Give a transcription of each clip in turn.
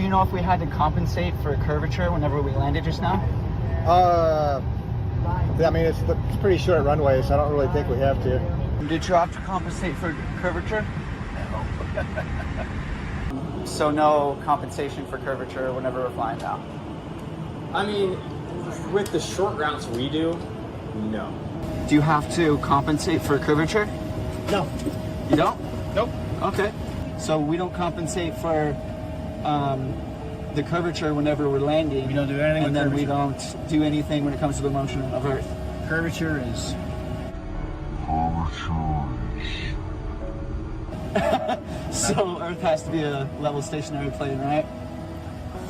you know if we had to compensate for curvature whenever we landed just now? I mean, it's pretty short runway, so I don't really think we have to. Did you have to compensate for curvature? So no compensation for curvature whenever we're flying now? I mean, with the short routes we do, no. Do you have to compensate for curvature? No. You don't? Nope. Okay. So we don't compensate for the curvature whenever we're landing. We don't do anything and with then curvature. we don't do anything when it comes to the motion of Earth. Curvature is... So Earth has to be a level stationary plane, right?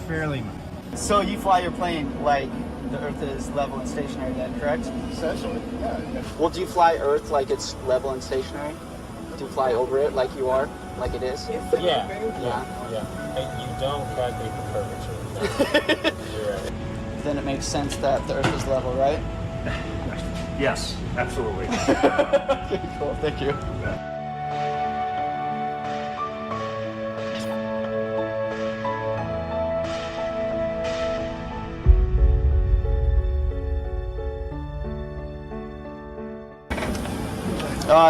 fairly much. So you fly your plane like the Earth is level and stationary then, correct? Essentially, yeah. Well, do you fly Earth like it's level and stationary? Do you fly over it like you are, like it is? Yeah. Yeah. And you don't calculate the curvature. You're right. Then it makes sense that the Earth is level, right? Yes, absolutely. Okay, cool. Thank you.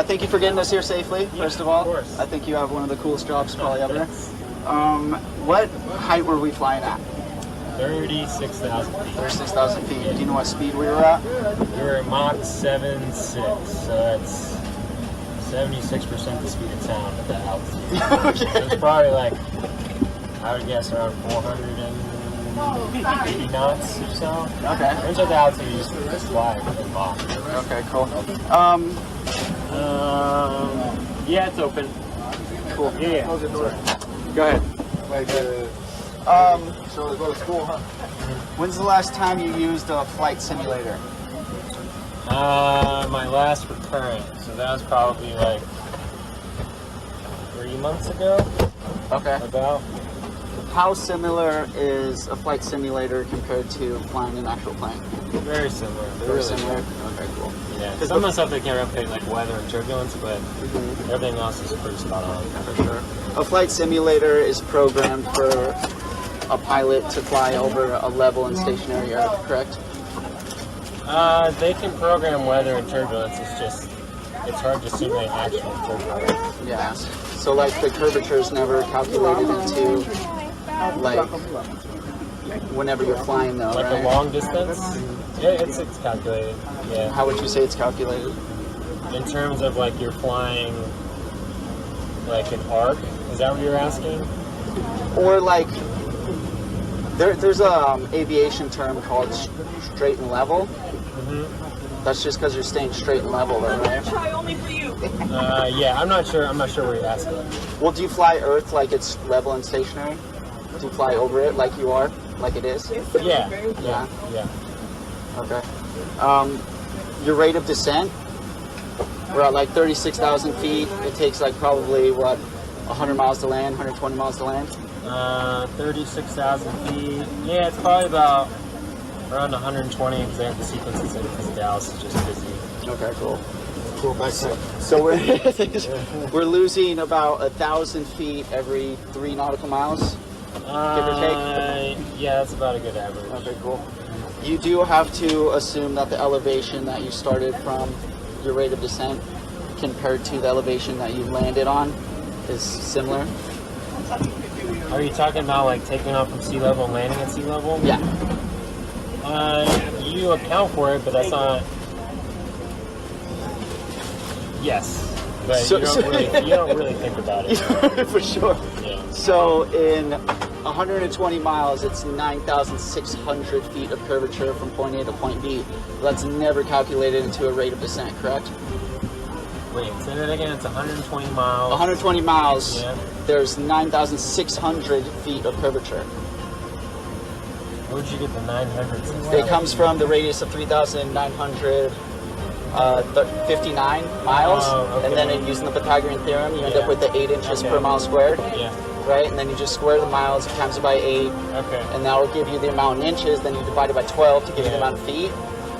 Thank you for getting us here safely, first of all. Of course. I think you have one of the coolest jobs probably ever. What height were we flying at? 36,000 feet. 36,000 feet. Do you know what speed we were at? We were at Mach 7.6, so that's 76% the speed of sound at that altitude. Okay. So it's probably like, I would guess around 480 knots or so. Okay. Once at the altitude, you just fly in Mach. Okay, cool. Yeah, it's open. Cool. Yeah. Go ahead. Like, so they go to school, huh? When's the last time you used a flight simulator? My last recurrent, so that was probably like 3 months ago, Okay. about. How similar is a flight simulator compared to flying an actual plane? Very similar. Very similar. Okay, cool. Yeah, because some of the stuff they can't replicate, like weather and turbulence, but everything else is pretty spot on. For sure. A flight simulator is programmed for a pilot to fly over a level and stationary Earth, correct? They can program weather and turbulence. It's hard to simulate actual turbulence. Yeah. So like the curvature is never calculated into like whenever you're flying though, Like right? the long distance, yeah, it's calculated. Yeah. How would you say it's calculated? In terms of like you're flying like an arc, is that what you're asking? Or like there's a aviation term called straight and level. That's just because you're staying straight and level, though, right? Try only for you. Yeah, I'm not sure what you're asking. Well, do you fly Earth like it's level and stationary? Do you fly over it like you are, like it is? Yeah. Okay. Your rate of descent? We're at like 36,000 feet. It takes like probably, what, 100 miles to land, 120 miles to land? 36,000 feet. Yeah, it's probably about around 120 because they have the sequences in because Dallas is just busy. Okay, cool. Cool, back So we're losing about 1,000 feet every 3 nautical miles, give or take? Yeah, that's about a good average. Okay, cool. You do have to assume that the elevation that you started from, your rate of descent, compared to the elevation that you landed on, is similar. Are you talking about like taking off from sea level and landing at sea level? Yeah. You account for it, but that's not. Yes, but So- you don't really think about it. For sure. Yeah. So in 120 miles, it's 9,600 feet of curvature from point A to point B. That's never calculated into a rate of descent, correct? Wait, say that again. It's 120 miles. 120 miles, Yeah. there's 9,600 feet of curvature. Where'd you get the 900? It comes from the radius of 3,959 miles, Oh, okay. and then using the Pythagorean theorem, you end up Yeah. with the 8 inches Okay. per mile squared, Yeah. right? And then you just square the miles, times it by 8, Okay. and that will give you the amount in inches. Then you divide it by 12 to give you the Yeah. amount of feet.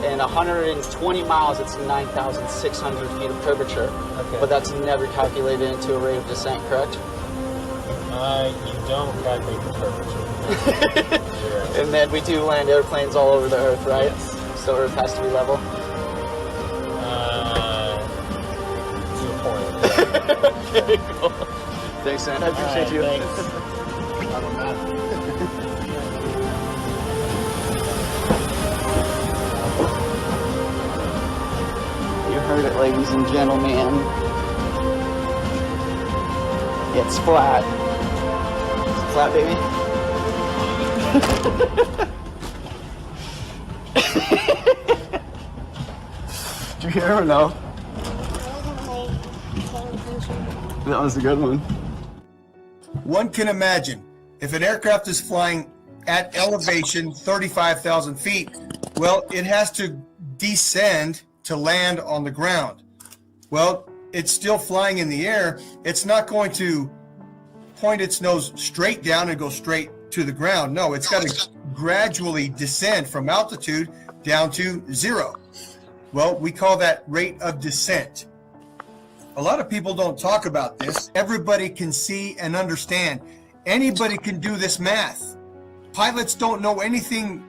And 120 miles, it's 9,600 feet of curvature, Okay. but that's never calculated into a rate of descent, correct? You don't calculate the curvature. And then we do land airplanes all over the Earth, right? So Earth has to be level. To a point. Okay, cool. Thanks, man. I appreciate you. Thanks. You heard it, ladies and gentlemen. It's flat. It's flat, baby. Did you hear or no? That was a good one. One can imagine if an aircraft is flying at elevation 35,000 feet, well, it has to descend to land on the ground. Well, it's still flying in the air. It's not going to point its nose straight down and go straight to the ground. No, it's got to gradually descend from altitude down to zero. Well, we call that rate of descent. A lot of people don't talk about this. Everybody can see and understand. Anybody can do this math. Pilots don't know anything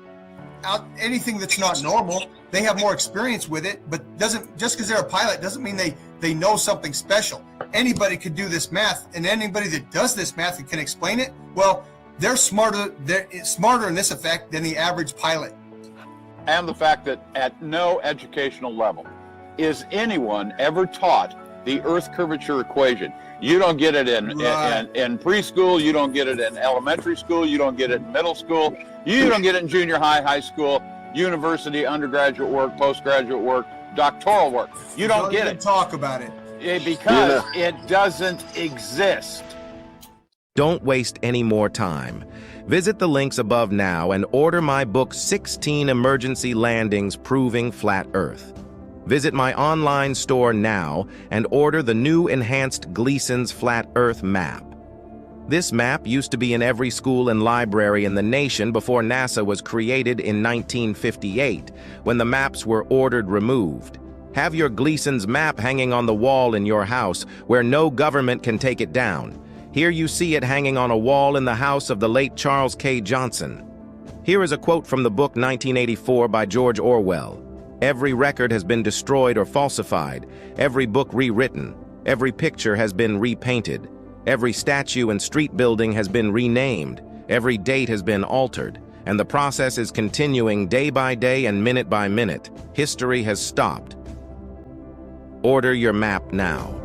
that's not normal. They have more experience with it, but just because they're a pilot doesn't mean they know something special. Anybody can do this math, and anybody that does this math and can explain it, well, they're smarter in this effect than the average pilot. And the fact that at no educational level is anyone ever taught the Earth curvature equation. You don't get it in preschool, you don't get it in elementary school, you don't get it in middle school, you don't get it in junior high, high school, university, undergraduate work, postgraduate work, doctoral work. You don't get it. Talk about it. Because it doesn't exist. Don't waste any more time. Visit the links above now and order my book 16 Emergency Landings Proving Flat Earth. Visit my online store now and order the new enhanced Gleason's Flat Earth map. This map used to be in every school and library in the nation before NASA was created in 1958, when the maps were ordered removed. Have your Gleason's map hanging on the wall in your house where no government can take it down. Here you see it hanging on a wall in the house of the late Charles K. Johnson. Here is a quote from the book 1984 by George Orwell. Every record has been destroyed or falsified, every book rewritten, every picture has been repainted, every statue and street building has been renamed, every date has been altered, and the process is continuing day by day and minute by minute. History has stopped. Order your map now.